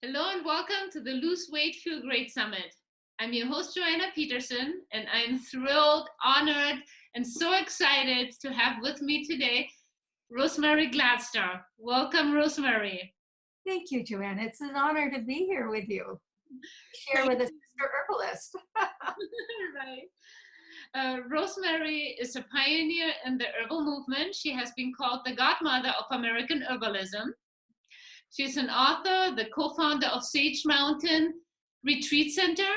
Hello and welcome to the Lose Weight Feel Great Summit. I'm your host, Joanna Peterson, and I'm thrilled, honored, and so excited to have with me today Rosemary Gladstar. Welcome, Rosemary. Thank you, Joanna. It's an honor to be here with you. Share with a sister herbalist. Right. Rosemary is a pioneer in the herbal movement. She has been called the godmother of American herbalism. She's an author, the co-founder of Sage Mountain Retreat Center,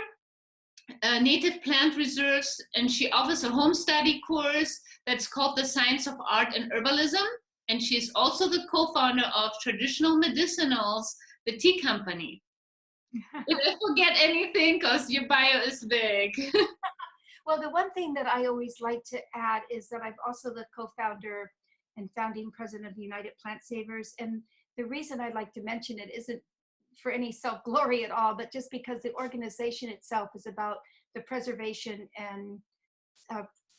native plant reserves, and she offers a home study course that's called The Science of Art and Herbalism. And she's also the co-founder of Traditional Medicinals, the tea company. If I forget anything, because your bio is big. Well, the one thing that I always like to add is that I'm also the co-founder and founding president of the United Plant Savers. And the reason I'd like to mention it isn't for any self-glory at all, but just because the organization itself is about the preservation and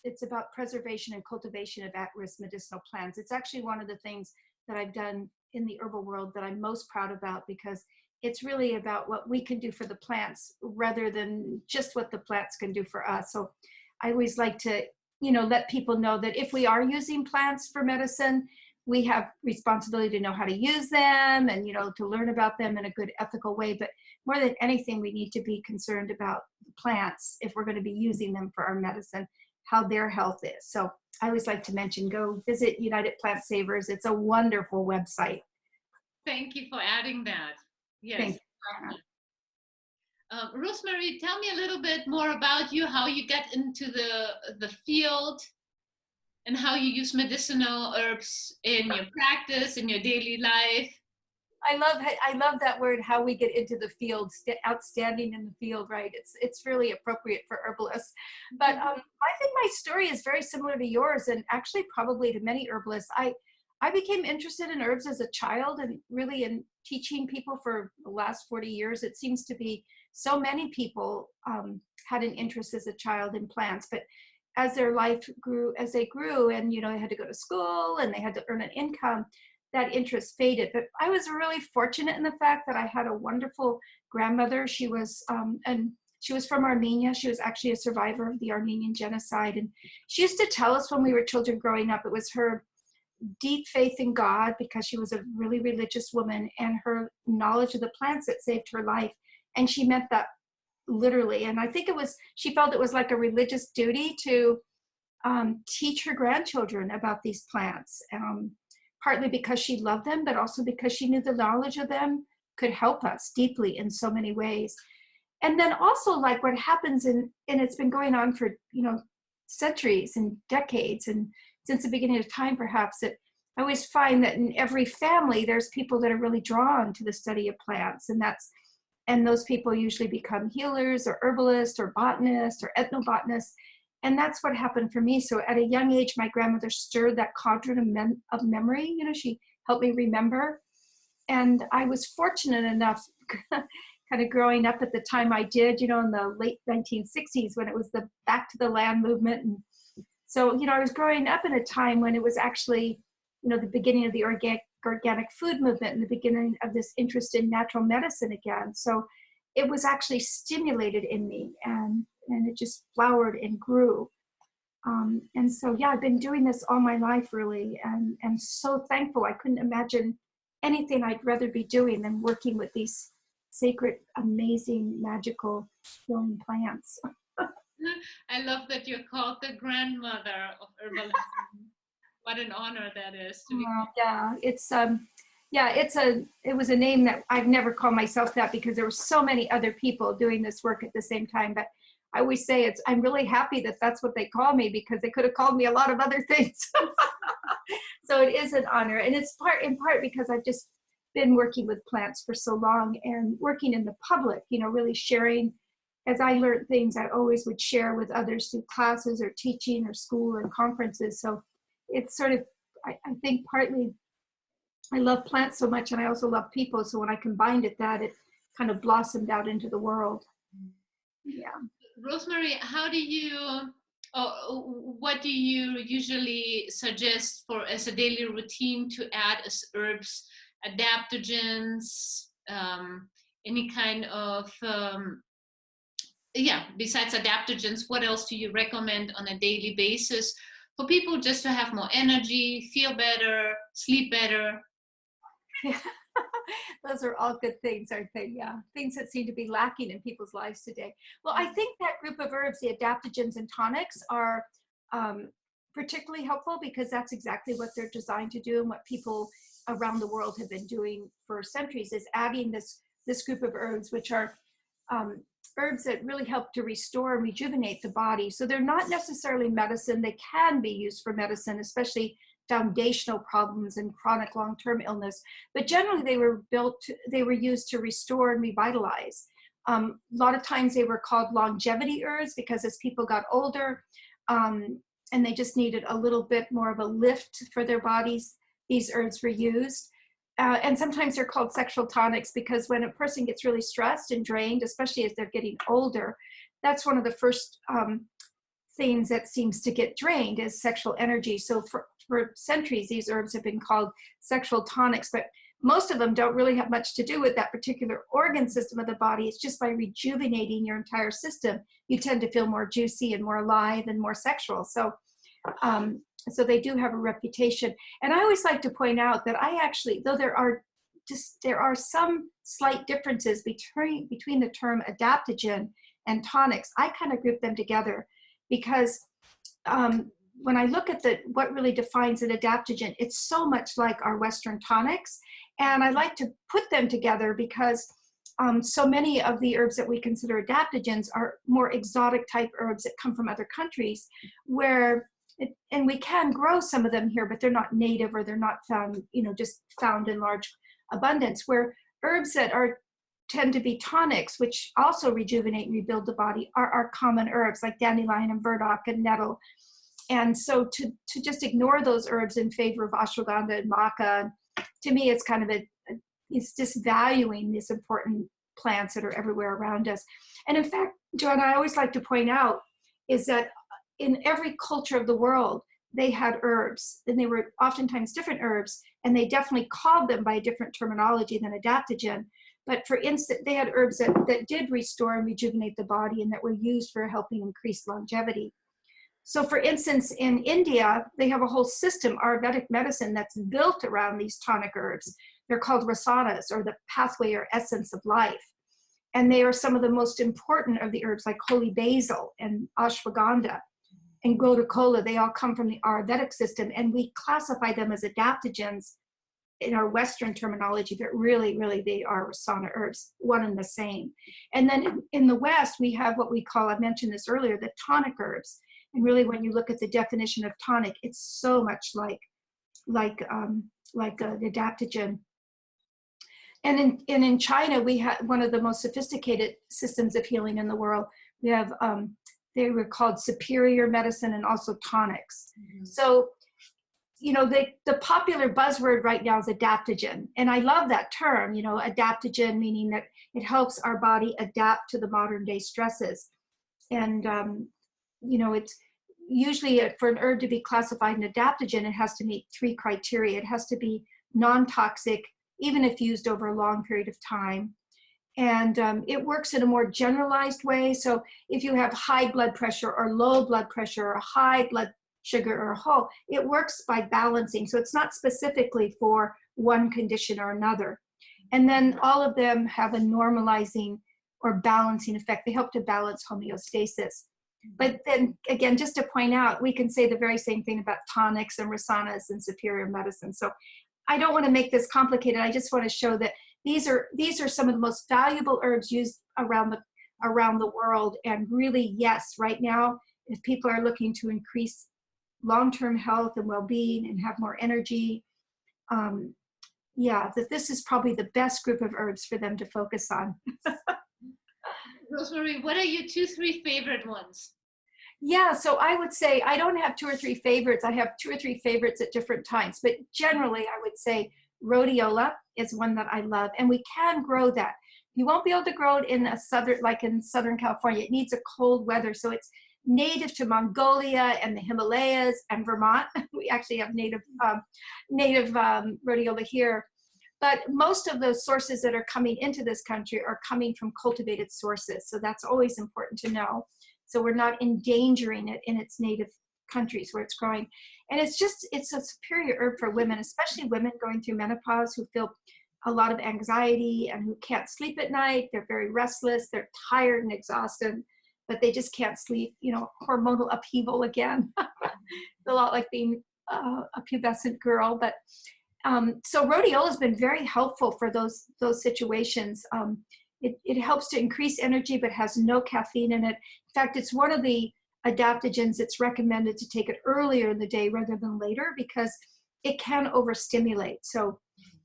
it's about preservation and cultivation of at-risk medicinal plants. It's actually one of the things that I've done in the herbal world that I'm most proud about, because it's really about what we can do for the plants rather than just what the plants can do for us. So I always like to, let people know that if we are using plants for medicine, we have responsibility to know how to use them and, to learn about them in a good ethical way. But more than anything, we need to be concerned about the plants if we're going to be using them for our medicine, how their health is. So I always like to mention, go visit United Plant Savers. It's a wonderful website. Thank you for adding that. Yes. Thank you. Rosemary, tell me a little bit more about you, how you got into the field and how you use medicinal herbs in your practice, in your daily life. I love that word, how we get into the field, outstanding in the field, right? It's really appropriate for herbalists. But I think my story is very similar to yours, and actually probably to many herbalists. I became interested in herbs as a child, and really in teaching people for the last 40 years. It seems to be so many people had an interest as a child in plants, but as their life grew, as they grew, and they had to go to school and they had to earn an income, that interest faded. But I was really fortunate in the fact that I had a wonderful grandmother. She was from Armenia. She was actually a survivor of the Armenian genocide, and she used to tell us when we were children growing up, it was her deep faith in God, because she was a really religious woman, and her knowledge of the plants that saved her life. And she meant that literally. And I think she felt it was like a religious duty to teach her grandchildren about these plants, partly because she loved them, but also because she knew the knowledge of them could help us deeply in so many ways. And then also, like, what happens and it's been going on for centuries and decades, and since the beginning of time, perhaps, that I always find that in every family there's people that are really drawn to the study of plants, and those people usually become healers or herbalists or botanists or ethnobotanists. And that's what happened for me. So at a young age, my grandmother stirred that cauldron of memory. She helped me remember. And I was fortunate enough, kind of growing up at the time I did, in the late 1960s, when it was the Back to the Land movement. And so, I was growing up in a time when it was actually, the beginning of the organic food movement and the beginning of this interest in natural medicine again. So it was actually stimulated in me, and it just flowered and grew. And so, yeah, I've been doing this all my life, really, and so thankful. I couldn't imagine anything I'd rather be doing than working with these sacred, amazing, magical, healing plants. I love that you're called the grandmother of herbalism. What an honor that is to be. Yeah, it was a name that I've never called myself that, because there were so many other people doing this work at the same time. But I always say I'm really happy that that's what they call me, because they could have called me a lot of other things. So it is an honor, and it's in part because I've just been working with plants for so long and working in the public, really sharing. As I learned things, I always would share with others through classes or teaching or school or conferences. So it's sort of, I think partly I love plants so much, and I also love people. So when I combined it kind of blossomed out into the world. Yeah. Rosemary, what do you usually suggest as a daily routine to add as herbs, adaptogens, any kind of, yeah, besides adaptogens, what else do you recommend on a daily basis for people just to have more energy, feel better, sleep better? Yeah. Those are all good things, aren't they? Yeah, things that seem to be lacking in people's lives today. Well, I think that group of herbs, the adaptogens and tonics, are particularly helpful because that's exactly what they're designed to do, and what people around the world have been doing for centuries is adding this group of herbs, which are herbs that really help to restore and rejuvenate the body. So they're not necessarily medicine. They can be used for medicine, especially foundational problems and chronic long-term illness. But generally they were used to restore and revitalize. A lot of times they were called longevity herbs because as people got older and they just needed a little bit more of a lift for their bodies, these herbs were used. And sometimes they're called sexual tonics because when a person gets really stressed and drained, especially as they're getting older, that's one of the first things that seems to get drained is sexual energy. So for centuries, these herbs have been called sexual tonics, but most of them don't really have much to do with that particular organ system of the body. It's just by rejuvenating your entire system, you tend to feel more juicy and more alive and more sexual. So they do have a reputation. And I always like to point out that I actually, though there are some slight differences between the term adaptogen and tonics, I kind of group them together because when I look at what really defines an adaptogen, it's so much like our Western tonics. And I like to put them together because so many of the herbs that we consider adaptogens are more exotic type herbs that come from other countries and we can grow some of them here, but they're not native or they're not found, just found in large abundance, where herbs that tend to be tonics, which also rejuvenate and rebuild the body, are common herbs like dandelion and burdock and nettle. And so to just ignore those herbs in favor of ashwagandha and maca, to me, it's kind of it's disvaluing these important plants that are everywhere around us. And in fact, Joanna, I always like to point out is that in every culture of the world, they had herbs, and they were oftentimes different herbs, and they definitely called them by a different terminology than adaptogen. But for instance, they had herbs that did restore and rejuvenate the body and that were used for helping increase longevity. So for instance, in India, they have a whole system, Ayurvedic medicine, that's built around these tonic herbs. They're called rasanas, or the pathway or essence of life. And they are some of the most important of the herbs, like holy basil and ashwagandha and godakola. They all come from the Ayurvedic system, and we classify them as adaptogens in our Western terminology, but really, really they are rasana herbs, one and the same. And then in the West, we have what we call, I mentioned this earlier, the tonic herbs. And really, when you look at the definition of tonic, it's so much like an adaptogen. And in China, we have one of the most sophisticated systems of healing in the world. We have, they were called superior medicine and also tonics. Mm-hmm. So, the popular buzzword right now is adaptogen. And I love that term, adaptogen, meaning that it helps our body adapt to the modern day stresses. And, it's usually for an herb to be classified an adaptogen, it has to meet 3 criteria. It has to be non-toxic, even if used over a long period of time. And it works in a more generalized way. So if you have high blood pressure or low blood pressure or high blood sugar or whole, it works by balancing. So it's not specifically for one condition or another. And then all of them have a normalizing or balancing effect. They help to balance homeostasis. But then again, just to point out, we can say the very same thing about tonics and rasanas and superior medicine. So I don't want to make this complicated. I just want to show that these are some of the most valuable herbs used around the world. And really, yes, right now, if people are looking to increase long-term health and well-being and have more energy, that this is probably the best group of herbs for them to focus on. Rosemary, what are your 2-3 favorite ones? Yeah, so I would say I don't have 2 or 3 favorites. I have 2 or 3 favorites at different times, but generally I would say rhodiola is one that I love, and we can grow that. You won't be able to grow it in Southern California. It needs a cold weather, so it's native to Mongolia and the Himalayas and Vermont. We actually have native rhodiola here. But most of those sources that are coming into this country are coming from cultivated sources. So that's always important to know. So we're not endangering it in its native countries where it's growing. And it's a superior herb for women, especially women going through menopause who feel a lot of anxiety and who can't sleep at night. They're very restless. They're tired and exhausted, but they just can't sleep. Hormonal upheaval again. It's a lot like being a pubescent girl. But so rhodiola has been very helpful for those situations. It helps to increase energy, but has no caffeine in it. In fact, it's one of the adaptogens it's recommended to take it earlier in the day rather than later because it can overstimulate. So,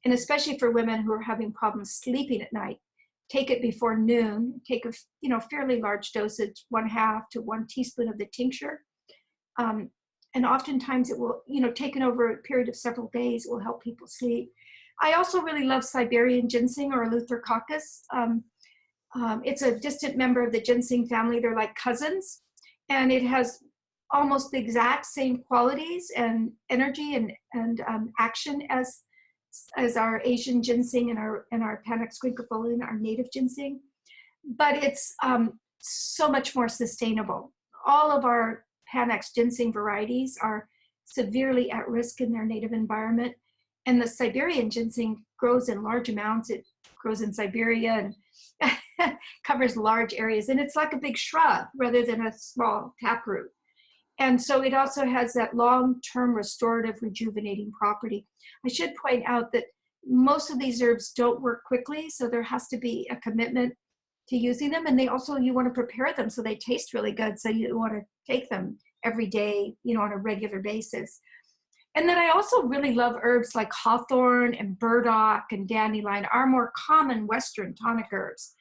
and especially for women who are having problems sleeping at night, take it before noon. Take a fairly large dosage, 1/2 to 1 teaspoon of the tincture. And oftentimes it will, taken over a period of several days, it will help people sleep. I also really love Siberian ginseng or Eleutherococcus. It's a distant member of the ginseng family. They're like cousins, and it has almost the exact same qualities and energy and action as our Asian ginseng and our Panax quinquefolia, our native ginseng. But it's so much more sustainable. All of our Panax ginseng varieties are severely at risk in their native environment. And the Siberian ginseng grows in large amounts. It grows in Siberia and covers large areas. And it's like a big shrub rather than a small taproot. And so it also has that long-term restorative rejuvenating property. I should point out that most of these herbs don't work quickly, so there has to be a commitment to using them. And you want to prepare them so they taste really good. So you want to take them every day, on a regular basis. And then I also really love herbs like hawthorn and burdock and dandelion, our more common Western tonic herbs.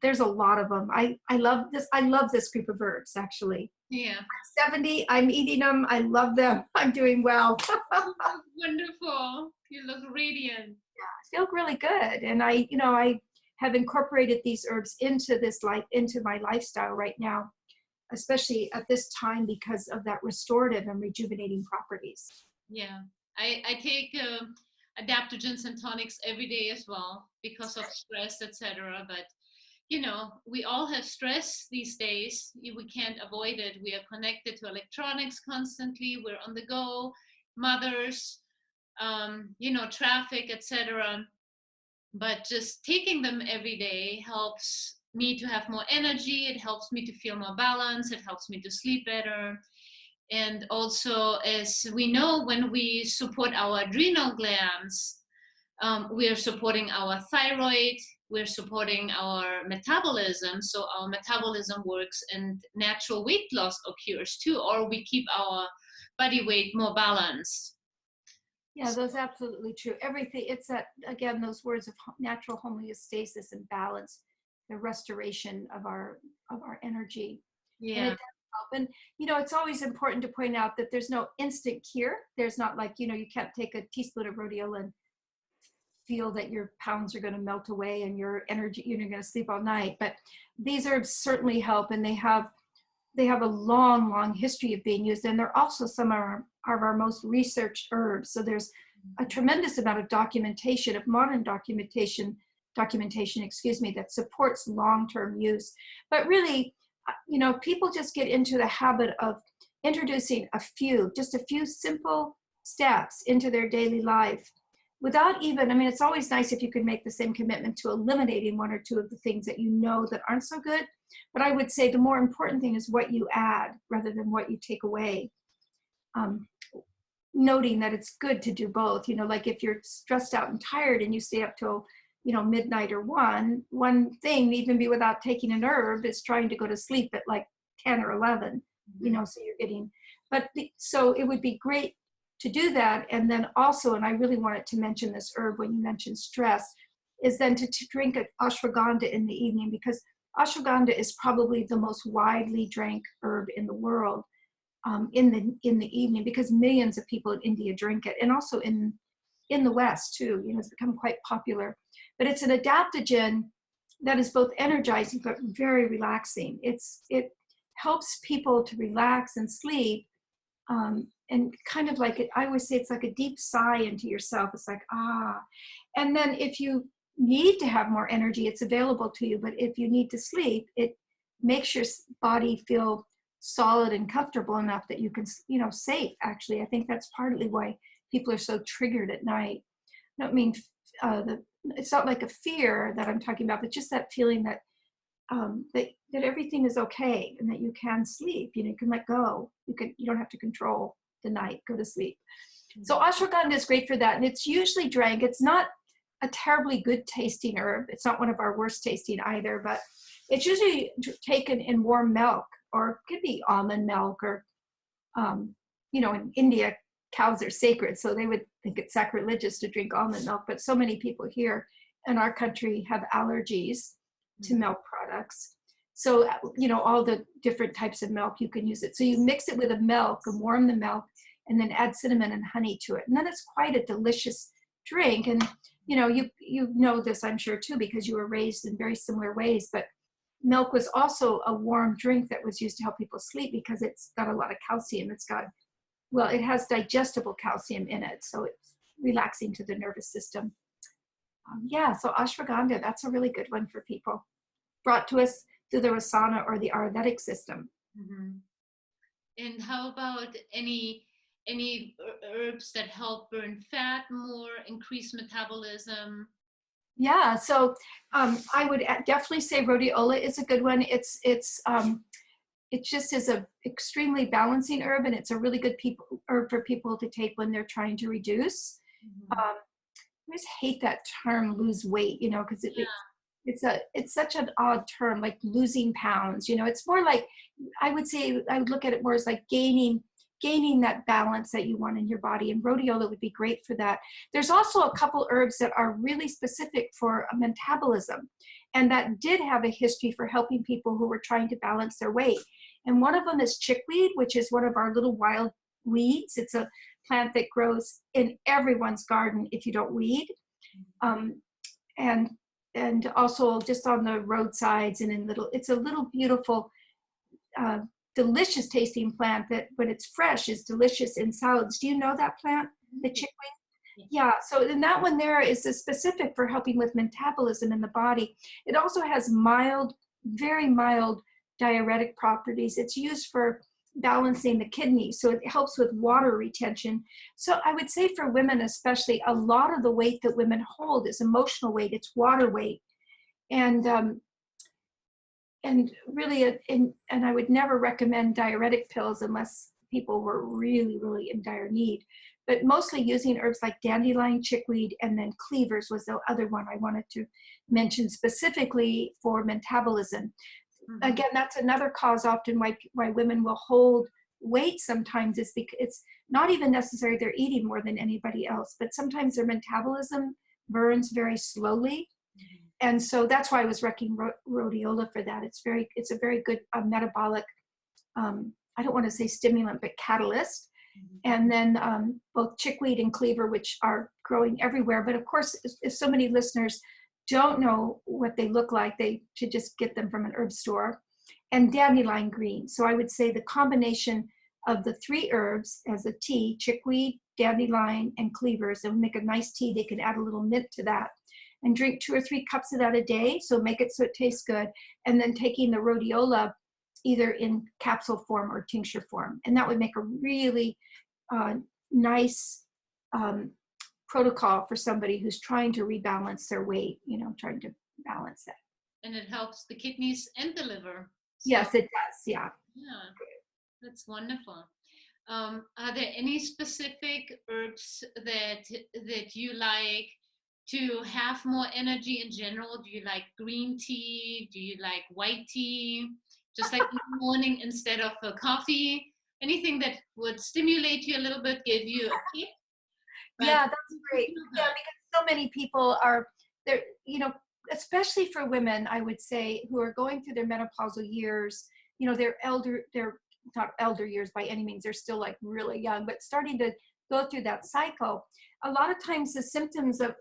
There's a lot of them. I love this group of herbs, actually. Yeah. I'm 70, I'm eating them. I love them. I'm doing well. Wonderful. You look radiant. Yeah, I feel really good. And I have incorporated these herbs into my lifestyle right now, especially at this time because of that restorative and rejuvenating properties. Yeah, I take adaptogens and tonics every day as well because of stress, etc. But we all have stress these days. We can't avoid it. We are connected to electronics constantly. We're on the go, mothers, traffic, etc. But just taking them every day helps me to have more energy. It helps me to feel more balanced. It helps me to sleep better. And also, as we know, when we support our adrenal glands, we are supporting our thyroid, we're supporting our metabolism. So our metabolism works and natural weight loss occurs too, or we keep our body weight more balanced. Yeah, that's absolutely true. Everything, it's that, again, those words of natural homeostasis and balance, the restoration of our energy. Yeah. And it does help. And, it's always important to point out that there's no instant cure. There's not like, you can't take a teaspoon of rhodiola and feel that your pounds are going to melt away and your energy, you're going to sleep all night. But these herbs certainly help, and they have a long, long history of being used. And they're also some of our most researched herbs. So there's a tremendous amount of documentation, of modern documentation, that supports long-term use. But really, people just get into the habit of introducing just a few simple steps into their daily life without even, it's always nice if you can make the same commitment to eliminating one or two of the things that that aren't so good. But I would say the more important thing is what you add rather than what you take away. Noting that it's good to do both, like if you're stressed out and tired and you stay up till, midnight or one thing, even be without taking an herb, is trying to go to sleep at like 10 or 11, so you're getting, so it would be great to do that. And then also, and I really wanted to mention this herb when you mentioned stress, is then to drink ashwagandha in the evening, because ashwagandha is probably the most widely drank herb in the world in the evening, because millions of people in India drink it, and also in the West too. It's become quite popular. But it's an adaptogen that is both energizing but very relaxing. It helps people to relax and sleep, and kind of like I always say it's like a deep sigh into yourself. It's like, ah. And then if you need to have more energy, it's available to you. But if you need to sleep, it makes your body feel solid and comfortable enough that you can, safe, actually. I think that's partly why people are so triggered at night. I don't mean, it's not like a fear that I'm talking about, but just that feeling that that everything is okay and that you can sleep. You can let go. You don't have to control the night. Go to sleep. So ashwagandha is great for that, and it's usually drank. It's not a terribly good tasting herb. It's not one of our worst tasting either, but it's usually taken in warm milk, or it could be almond milk, or in India, cows are sacred, so they would think it's sacrilegious to drink almond milk. But so many people here in our country have allergies to milk products. So, all the different types of milk, you can use it. So you mix it with a milk and warm the milk, and then add cinnamon and honey to it. And then it's quite a delicious drink. And, you know this, I'm sure, too, because you were raised in very similar ways. But milk was also a warm drink that was used to help people sleep because it's got a lot of calcium. It has digestible calcium in it. So it's relaxing to the nervous system. So ashwagandha, that's a really good one for people. Brought to us through the Rasana or the Ayurvedic system. Mm-hmm. And how about any herbs that help burn fat more, increase metabolism? Yeah, so I would definitely say rhodiola is a good one. It just is a extremely balancing herb, and it's a really good herb for people to take when they're trying to reduce. Mm-hmm. I always hate that term, lose weight, because it's such an odd term, like losing pounds. It's more like, I would look at it more as like gaining that balance that you want in your body, and rhodiola would be great for that. There's also a couple herbs that are really specific for metabolism, and that did have a history for helping people who were trying to balance their weight. And one of them is chickweed, which is one of our little wild weeds. It's a plant that grows in everyone's garden if you don't weed. And also just on the roadsides and it's a little beautiful, delicious tasting plant that when it's fresh is delicious in salads. Do you know that plant, the chickweed? Yeah, so then that one there is specific for helping with metabolism in the body. It also has very mild diuretic properties. It's used for balancing the kidneys, so it helps with water retention. So I would say for women especially, a lot of the weight that women hold is emotional weight. It's water weight, and really, and I would never recommend diuretic pills unless people were really, really in dire need. But mostly using herbs like dandelion, chickweed, and then cleavers was the other one I wanted to mention specifically for metabolism. Mm-hmm. Again, that's another cause often why women will hold weight sometimes, is because it's not even necessary they're eating more than anybody else, but sometimes their metabolism burns very slowly. Mm-hmm. And so that's why I was recommending rhodiola for that. It's a very good metabolic, I don't want to say stimulant, but catalyst. Mm-hmm. And then both chickweed and cleaver, which are growing everywhere. But of course, if so many listeners don't know what they look like, they should just get them from an herb store. And dandelion green. So I would say the combination of the three herbs as a tea, chickweed, dandelion, and cleavers, and make a nice tea. They can add a little mint to that and drink 2 or 3 cups of that a day. So make it so it tastes good. And then taking the rhodiola either in capsule form or tincture form. And that would make a really nice protocol for somebody who's trying to rebalance their weight, trying to balance that. And it helps the kidneys and the liver. So, yes, it does. Yeah. Yeah, that's wonderful. Are there any specific herbs that you like to have more energy in general? Do you like green tea? Do you like white tea? Just like in the morning instead of a coffee? Anything that would stimulate you a little bit, give you a kick? Yeah, that's great. Yeah, because so many people are there, especially for women, I would say, who are going through their menopausal years. They're not elder years by any means. They're still like really young, but starting to go through that cycle. A lot of times the symptoms of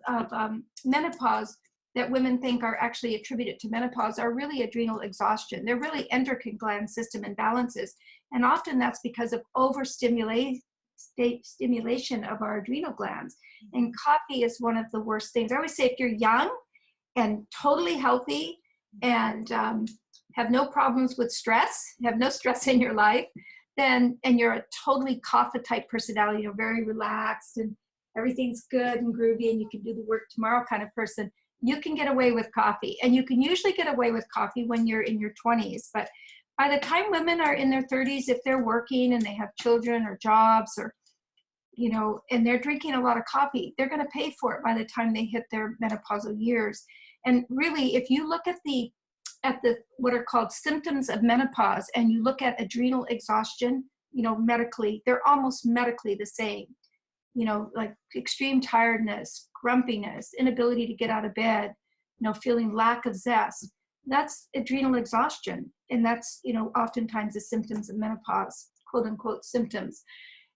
menopause that women think are actually attributed to menopause are really adrenal exhaustion. They're really endocrine gland system imbalances. And often that's because of overstimulation stimulation of our adrenal glands. And coffee is one of the worst things. I always say if you're young and totally healthy and have no problems with stress, have no stress in your life, then, and you're a totally coffee type personality, you know, very relaxed and everything's good and groovy and you can do the work tomorrow kind of person, you can get away with coffee. And you can usually get away with coffee when you're in your 20s. But by the time women are in their 30s, if they're working and they have children or jobs or, you know, and they're drinking a lot of coffee, they're going to pay for it by the time they hit their menopausal years. And really, if you look at the what are called symptoms of menopause and you look at adrenal exhaustion, you know, medically, they're almost medically the same. You know, like extreme tiredness, grumpiness, inability to get out of bed, you know, feeling lack of zest. That's adrenal exhaustion. And that's, you know, oftentimes the symptoms of menopause, quote unquote symptoms.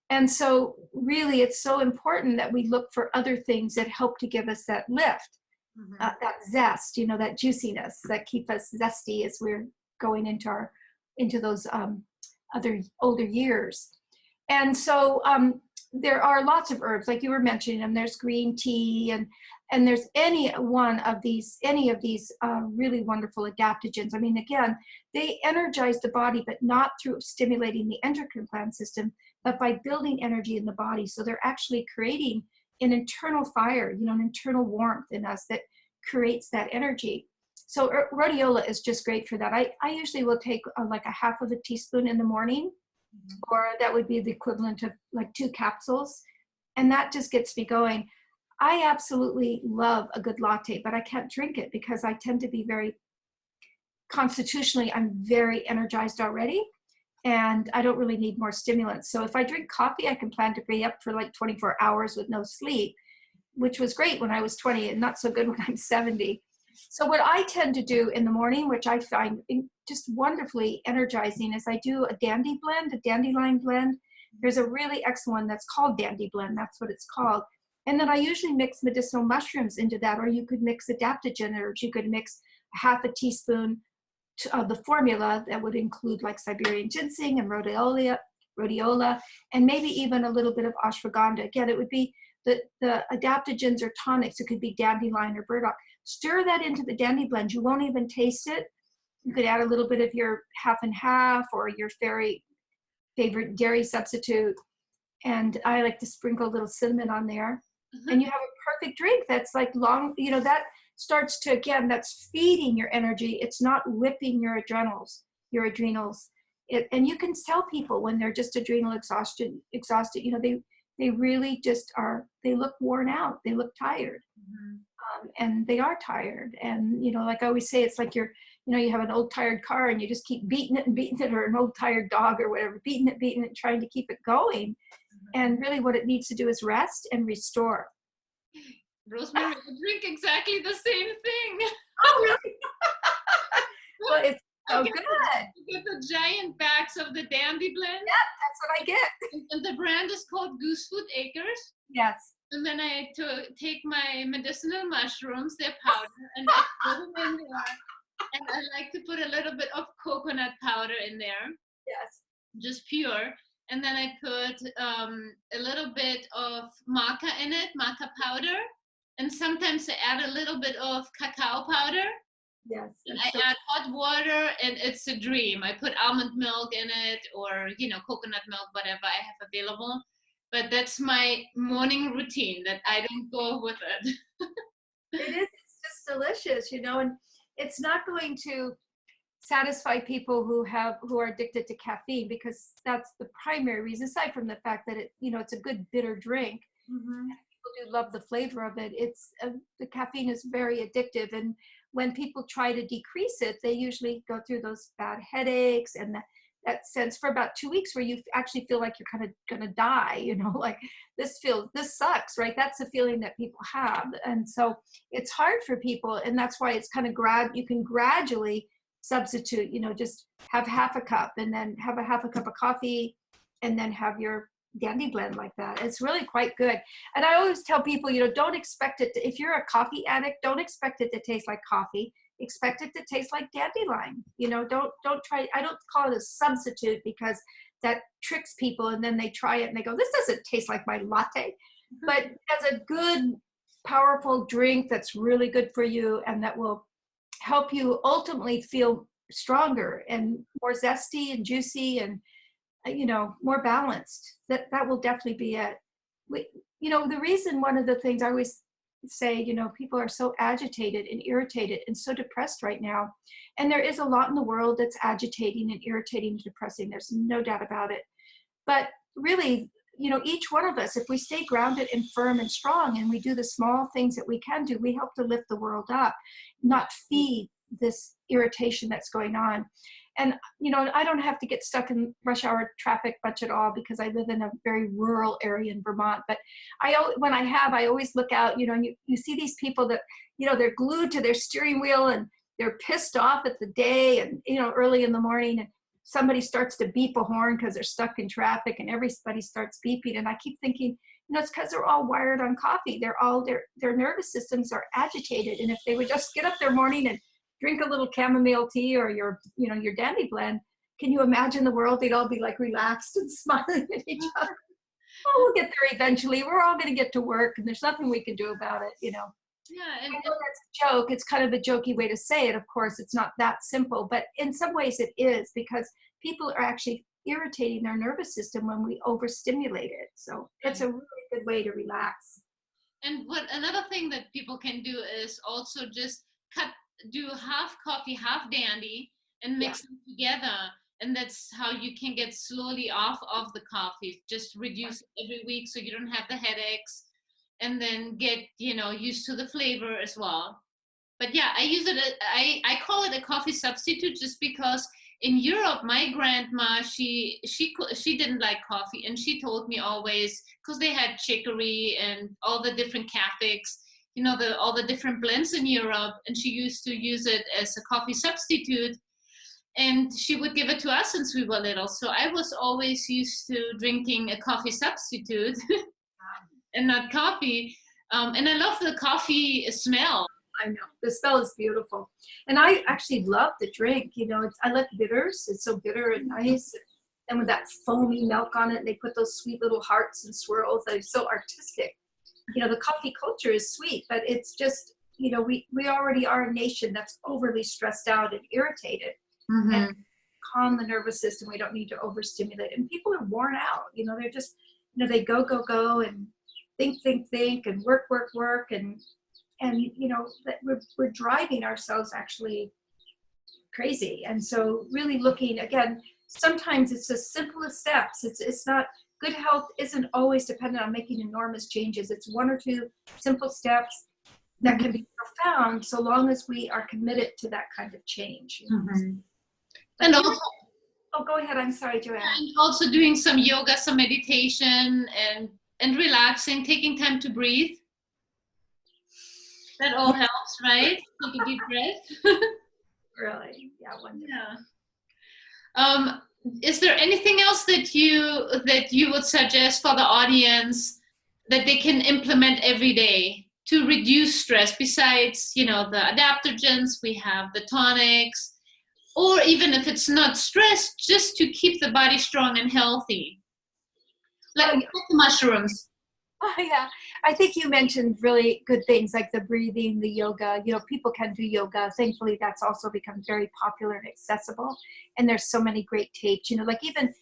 And so really it's so important that we look for other things that help to give us that lift, that zest, you know, that juiciness that keep us zesty as we're going into those other older years. And so there are lots of herbs, like you were mentioning, and there's green tea, and there's any of these really wonderful adaptogens. I mean, again, they energize the body, but not through stimulating the endocrine gland system, but by building energy in the body. So they're actually creating an internal fire, you know, an internal warmth in us that creates that energy. So rhodiola is just great for that. I usually will take like a half of a teaspoon in the morning, or that would be the equivalent of like 2 capsules. And that just gets me going. I absolutely love a good latte, but I can't drink it because I tend to be constitutionally, I'm very energized already. And I don't really need more stimulants. So if I drink coffee, I can plan to be up for like 24 hours with no sleep, which was great when I was 20 and not so good when I'm 70. So what I tend to do in the morning, which I find just wonderfully energizing, is I do a dandelion blend. There's a really excellent one that's called Dandy Blend. That's what it's called. And then I usually mix medicinal mushrooms into that, or you could mix adaptogen herbs. You could mix half a teaspoon of the formula that would include like Siberian ginseng and rhodiola, and maybe even a little bit of ashwagandha. Again, it would be the adaptogens or tonics. It could be dandelion or burdock. Stir that into the dandy blend. You won't even taste it. You could add a little bit of your half and half or your favorite dairy substitute. And I like to sprinkle a little cinnamon on there. And you have a perfect drink that's like long, you know, that starts to, again, that's feeding your energy. It's not whipping your adrenals. And you can tell people when they're just adrenal exhausted, you know, they really just are, they look worn out. They look tired. And they are tired. And, you know, like I always say, it's like you have an old tired car and you just keep beating it, or an old tired dog or whatever, beating it, trying to keep it going. And really what it needs to do is rest and restore. Rosemary, I drink exactly the same thing. Oh, really? Well, it's so good. You get the giant bags of the Dandy Blend. Yeah, that's what I get. And the brand is called Goosefoot Acres. Yes. And then I take my medicinal mushrooms, their powder, and I put them in there. And I like to put a little bit of coconut powder in there. Yes. Just pure. And then I put a little bit of maca in it, maca powder. And sometimes I add a little bit of cacao powder. Yes. And I add hot water, and it's a dream. I put almond milk in it, or, you know, coconut milk, whatever I have available. But that's my morning routine, that I don't go with it. It is. It's just delicious, you know, and it's not going to satisfy people who are addicted to caffeine, because that's the primary reason, aside from the fact that it's a good bitter drink. People do love the flavor of it. The caffeine is very addictive, and when people try to decrease it, they usually go through those bad headaches and that sense for about 2 weeks where you actually feel like you're kind of gonna die, you know, like this sucks, right? That's the feeling that people have. And so it's hard for people, and that's why it's kind of you can gradually substitute, you know, just have half a cup and then have a half a cup of coffee and then have your Dandy Blend like that. It's really quite good. And I always tell people, you know, don't expect it to, if you're a coffee addict, don't expect it to taste like coffee. Expect it to taste like dandelion. You know, don't try, I don't call it a substitute, because that tricks people, and then they try it and they go, this doesn't taste like my latte. But as a good, powerful drink that's really good for you and that will help you ultimately feel stronger and more zesty and juicy and, more balanced, that will definitely be it. The reason, one of the things I always say, people are so agitated and irritated and so depressed right now. And there is a lot in the world that's agitating and irritating and depressing. There's no doubt about it. But really, each one of us, if we stay grounded and firm and strong and we do the small things that we can do, we help to lift the world up, not feed this irritation that's going on. And, I don't have to get stuck in rush hour traffic much at all because I live in a very rural area in Vermont. But I always look out, and you see these people that, they're glued to their steering wheel and they're pissed off at the day and, early in the morning, and somebody starts to beep a horn because they're stuck in traffic and everybody starts beeping. And I keep thinking, it's because they're all wired on coffee. Their nervous systems are agitated. And if they would just get up their morning and drink a little chamomile tea or your dandy blend, can you imagine the world? They'd all be like relaxed and smiling at each other. Oh, we'll get there eventually. We're all going to get to work and there's nothing we can do about it, Yeah. I know that's a joke. It's kind of a jokey way to say it. Of course, it's not that simple, but in some ways it is, because people are actually irritating their nervous system when we overstimulate it. So it's a really good way to relax. And another thing that people can do is also just do half coffee, half dandy, and mix them together. And that's how you can get slowly off of the coffee. Just reduce it every week so you don't have the headaches, and then get used to the flavor as well. But yeah, I use it. I call it a coffee substitute just because in Europe, my grandma, she didn't like coffee, and she told me always, because they had chicory and all the different caffeix, all the different blends in Europe, and she used to use it as a coffee substitute, and she would give it to us since we were little. So I was always used to drinking a coffee substitute and not coffee. And I love the coffee smell. I know, the smell is beautiful. And I actually love the drink. I like bitters. It's so bitter and nice. And with that foamy milk on it, and they put those sweet little hearts and swirls that are so artistic. The coffee culture is sweet, but it's just, we already are a nation that's overly stressed out and irritated. Mm-hmm. And calm the nervous system. We don't need to overstimulate. And people are worn out. They're just, they go and think and work. And that we're driving ourselves actually crazy. And so really looking, again, sometimes it's the simplest steps. It's not, good health isn't always dependent on making enormous changes. It's one or two simple steps that can be profound so long as we are committed to that kind of change. Mm-hmm. And also, go ahead. I'm sorry, Joanne. And also doing some yoga, some meditation, and relaxing, taking time to breathe. That all helps, right? Take a deep breath. Really? Yeah. Wonderful. Yeah. Is there anything else that you would suggest for the audience that they can implement every day to reduce stress? Besides, the adaptogens, we have the tonics, or even if it's not stress, just to keep the body strong and healthy, like the mushrooms. Oh, yeah. I think you mentioned really good things like the breathing, the yoga. People can do yoga. Thankfully, that's also become very popular and accessible. And there's so many great tapes, like even,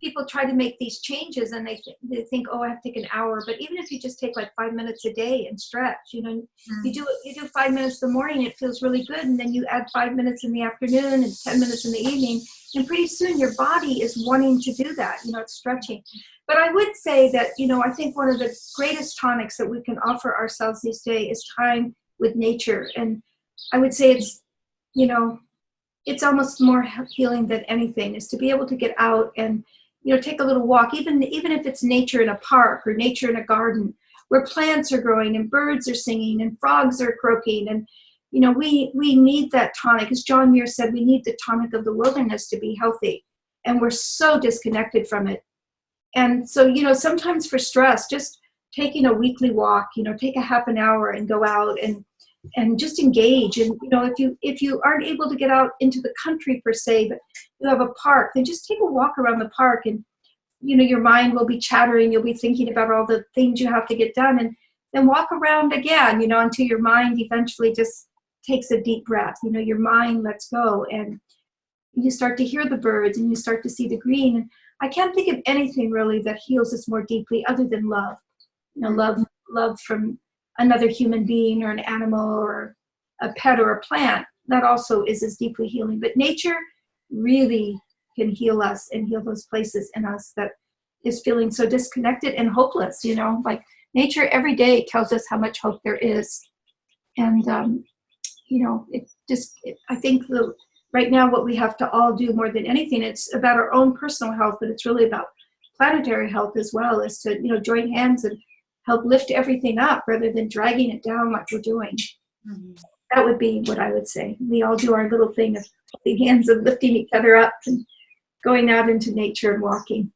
people try to make these changes and they think, oh, I have to take an hour. But even if you just take like 5 minutes a day and stretch, you do 5 minutes in the morning, it feels really good. And then you add 5 minutes in the afternoon and 10 minutes in the evening. And pretty soon your body is wanting to do that, it's stretching. But I would say that, I think one of the greatest tonics that we can offer ourselves these days is time with nature. And I would say it's, it's almost more healing than anything, is to be able to get out and, take a little walk, even if it's nature in a park or nature in a garden where plants are growing and birds are singing and frogs are croaking. And, we need that tonic. As John Muir said, we need the tonic of the wilderness to be healthy. And we're so disconnected from it. And so, sometimes for stress, just taking a weekly walk, take a half an hour and go out and and just engage. And if you aren't able to get out into the country per se, but you have a park, then just take a walk around the park, and your mind will be chattering. You'll be thinking about all the things you have to get done, and then walk around again, until your mind eventually just takes a deep breath. Your mind lets go, and you start to hear the birds, and you start to see the green. And I can't think of anything really that heals us more deeply other than love. Love from another human being or an animal or a pet or a plant. That also is as deeply healing. But nature really can heal us and heal those places in us that is feeling so disconnected and hopeless. Like nature every day tells us how much hope there is. And, I think right now what we have to all do more than anything, it's about our own personal health, but it's really about planetary health as well, is to, join hands and help lift everything up rather than dragging it down like we're doing. Mm-hmm. That would be what I would say. We all do our little thing of holding hands and lifting each other up and going out into nature and walking,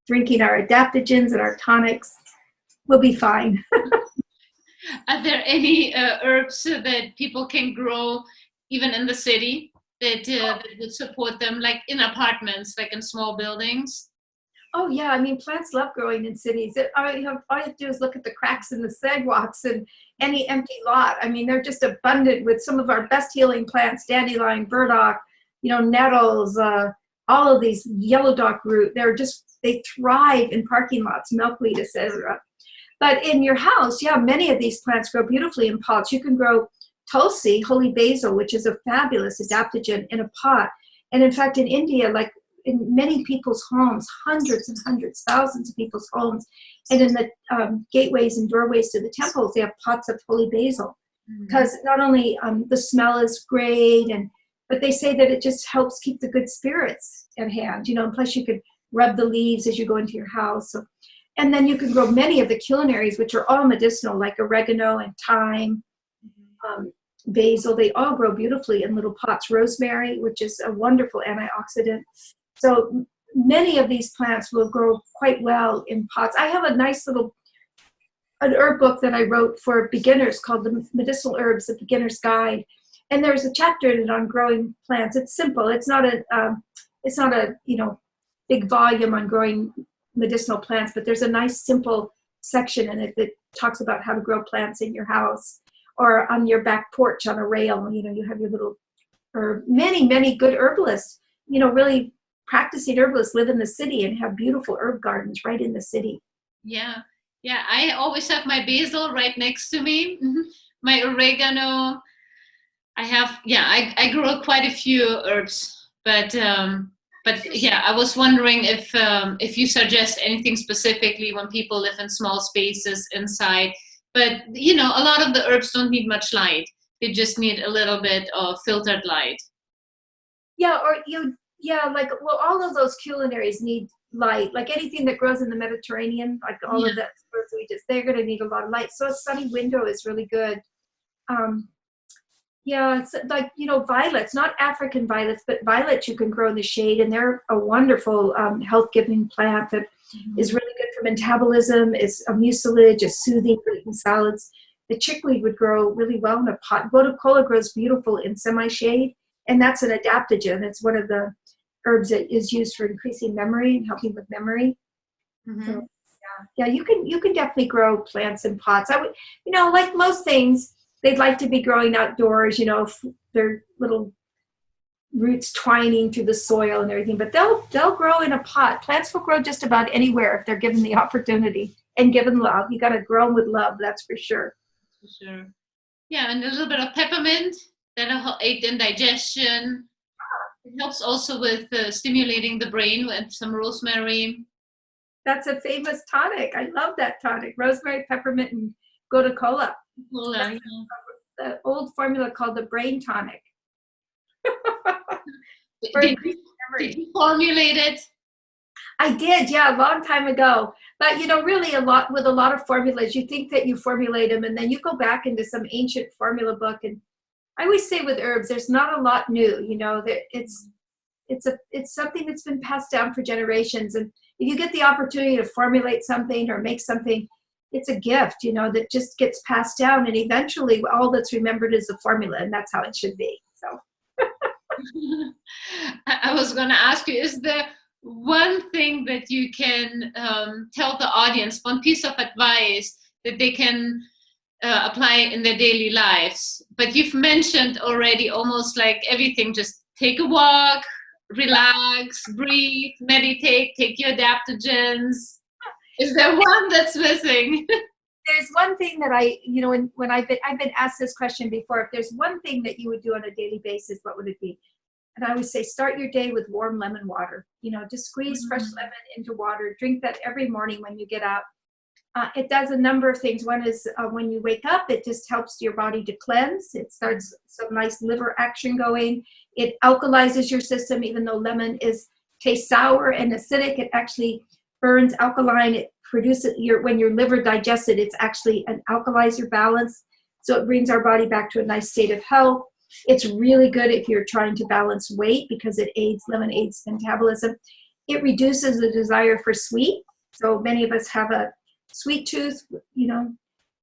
drinking our adaptogens and our tonics. We'll be fine. Are there any herbs that people can grow even in the city that would support them, like in apartments, like in small buildings? Oh yeah, I mean, plants love growing in cities. All you have to do is look at the cracks in the sidewalks and any empty lot. I mean, they're just abundant with some of our best healing plants: dandelion, burdock, nettles, all of these yellow dock root. They thrive in parking lots, milkweed, etc. But in your house, many of these plants grow beautifully in pots. You can grow tulsi, holy basil, which is a fabulous adaptogen, in a pot. And in fact, in India, like in many people's homes, hundreds and hundreds, thousands of people's homes, and in the gateways and doorways to the temples, they have pots of holy basil. Because not only the smell is great, but they say that it just helps keep the good spirits at hand, and plus you could rub the leaves as you go into your house. So, and then you can grow many of the culinaries, which are all medicinal, like oregano and thyme, basil. They all grow beautifully in little pots. Rosemary, which is a wonderful antioxidant. So many of these plants will grow quite well in pots. I have a nice an herb book that I wrote for beginners called The Medicinal Herbs, A Beginner's Guide. And there's a chapter in it on growing plants. It's simple. It's not a big volume on growing medicinal plants, but there's a nice simple section in it that talks about how to grow plants in your house or on your back porch on a rail. You have your little herb. Many good herbalists, really practicing herbalists live in the city and have beautiful herb gardens right in the city. Yeah. I always have my basil right next to me. My oregano. I grow quite a few herbs, but I was wondering if you suggest anything specifically when people live in small spaces inside. But a lot of the herbs don't need much light. They just need a little bit of filtered light. All of those culinaries need light. Like anything that grows in the Mediterranean, like all of that, they're going to need a lot of light. So a sunny window is really good. It's like, violets, not African violets, but violets you can grow in the shade, and they're a wonderful health-giving plant that is really good for metabolism, is a mucilage, is soothing for eating salads. The chickweed would grow really well in a pot. Botacola grows beautiful in semi-shade, and that's an adaptogen. It's one of the herbs that is used for increasing memory and helping with memory. So, you can definitely grow plants in pots. I would, like most things, they'd like to be growing outdoors, their little roots twining through the soil and everything, but they'll grow in a pot. Plants will grow just about anywhere if they're given the opportunity and given love. You got to grow them with love, that's for sure. For sure. Yeah, and a little bit of peppermint, that'll aid in digestion. It helps also with stimulating the brain with some rosemary. That's a famous tonic. I love that tonic. Rosemary, peppermint, and gotu-kola. The old formula called the brain tonic. Did you formulate it? I did, a long time ago. But really a lot of formulas, you think that you formulate them, and then you go back into some ancient formula book. And I always say with herbs, there's not a lot new. That it's something that's been passed down for generations. And if you get the opportunity to formulate something or make something, it's a gift, you know, that just gets passed down, and eventually all that's remembered is the formula, and that's how it should be. So I was going to ask you, is there one thing that you can tell the audience, one piece of advice that they can apply in their daily lives? But you've mentioned already almost like everything. Just take a walk, relax, breathe, meditate, take your adaptogens. Is there one that's missing? there's one thing that when I've been asked this question before. If there's one thing that you would do on a daily basis, what would it be? And I always say, start your day with warm lemon water. You know, just squeeze fresh lemon into water. Drink that every morning when you get up. It does a number of things. One is when you wake up, it just helps your body to cleanse. It starts some nice liver action going. It alkalizes your system, even though lemon tastes sour and acidic. It actually burns alkaline. It produces when your liver digests it, it's actually an alkalizer balance. So it brings our body back to a nice state of health. It's really good if you're trying to balance weight because lemon aids metabolism. It reduces the desire for sweet. So many of us have a sweet tooth, you know,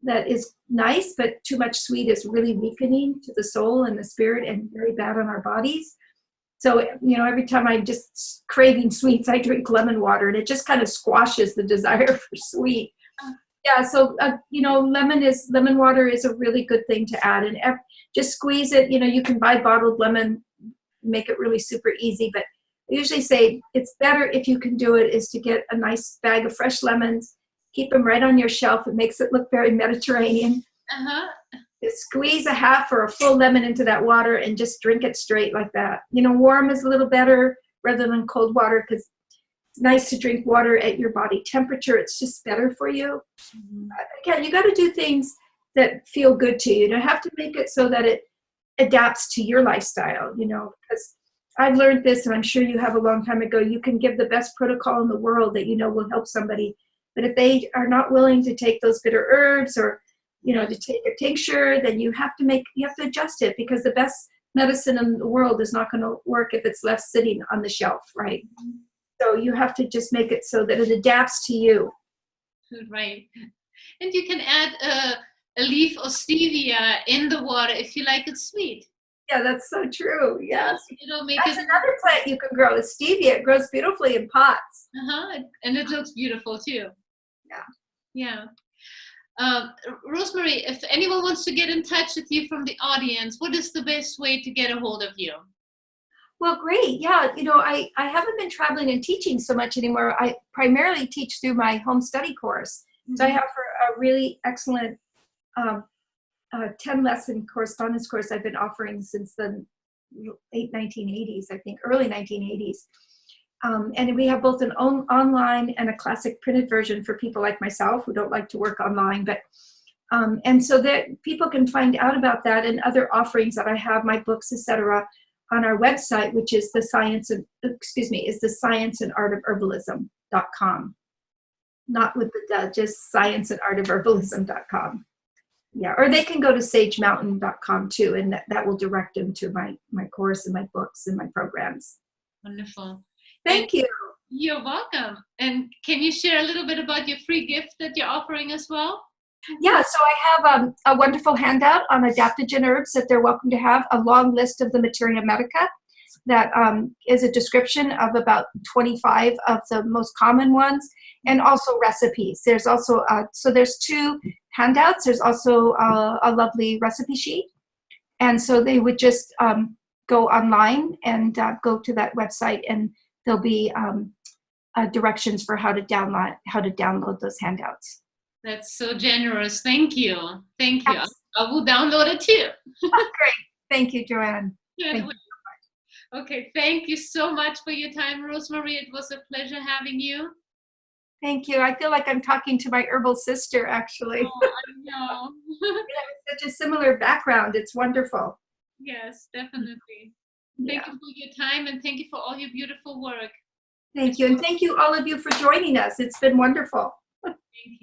that is nice, but too much sweet is really weakening to the soul and the spirit and very bad on our bodies. So, you know, every time I'm just craving sweets, I drink lemon water, and it just kind of squashes the desire for sweet. Yeah, so, you know, lemon water is a really good thing to add, and just squeeze it. You know, you can buy bottled lemon, make it really super easy, but I usually say it's better if you can do it is to get a nice bag of fresh lemons, keep them right on your shelf. It makes it look very Mediterranean. Just squeeze a half or a full lemon into that water and just drink it straight like that. You know, warm is a little better rather than cold water because it's nice to drink water at your body temperature. It's just better for you. Again, you got to do things that feel good to you. You don't have to make it so that it adapts to your lifestyle, you know, because I've learned this, and I'm sure you have a long time ago. You can give the best protocol in the world that you know will help somebody, but if they are not willing to take those bitter herbs or, you know, to take a tincture, then you have to adjust it, because the best medicine in the world is not going to work if it's left sitting on the shelf, right? So you have to just make it so that it adapts to you. Right. And you can add a leaf of stevia in the water if you like it sweet. Yeah, that's so true. Yes. It'll make That's another plant you can grow is stevia. It grows beautifully in pots. And it looks beautiful too. Yeah. Rosemary, if anyone wants to get in touch with you from the audience, what is the best way to get a hold of you? Well, great. Yeah, you know, I haven't been traveling and teaching so much anymore. I primarily teach through my home study course. So I have a really excellent 10-lesson correspondence course I've been offering since the late 1980s, I think, early 1980s. And we have both an online and a classic printed version for people like myself who don't like to work online. But and so that people can find out about that and other offerings that I have, my books, etc., on our website, which is the science and art of herbalism.com. Not with the duh, just scienceandartofherbalism.com. Yeah, or they can go to sagemountain.com too, and that will direct them to my course and my books and my programs. Wonderful. Thank you. You're welcome. And can you share a little bit about your free gift that you're offering as well? Yeah, so I have a wonderful handout on adaptogen herbs that they're welcome to have, a long list of the Materia Medica that is a description of about 25 of the most common ones, and also recipes. There's also, so there's 2 handouts. There's also a lovely recipe sheet. And so they would just go online and go to that website, and there'll be directions for how to download those handouts. That's so generous. Thank you. Thank you. I will download it too. Great. Thank you, Joanne. Thank you. Okay. Thank you so much for your time, Rosemary. It was a pleasure having you. Thank you. I feel like I'm talking to my herbal sister, actually. Oh, I know. We have such a similar background. It's wonderful. Yes, definitely. Thank you for your time, and thank you for all your beautiful work. Thank you. And thank you, all of you, for joining us. It's been wonderful. Thank you.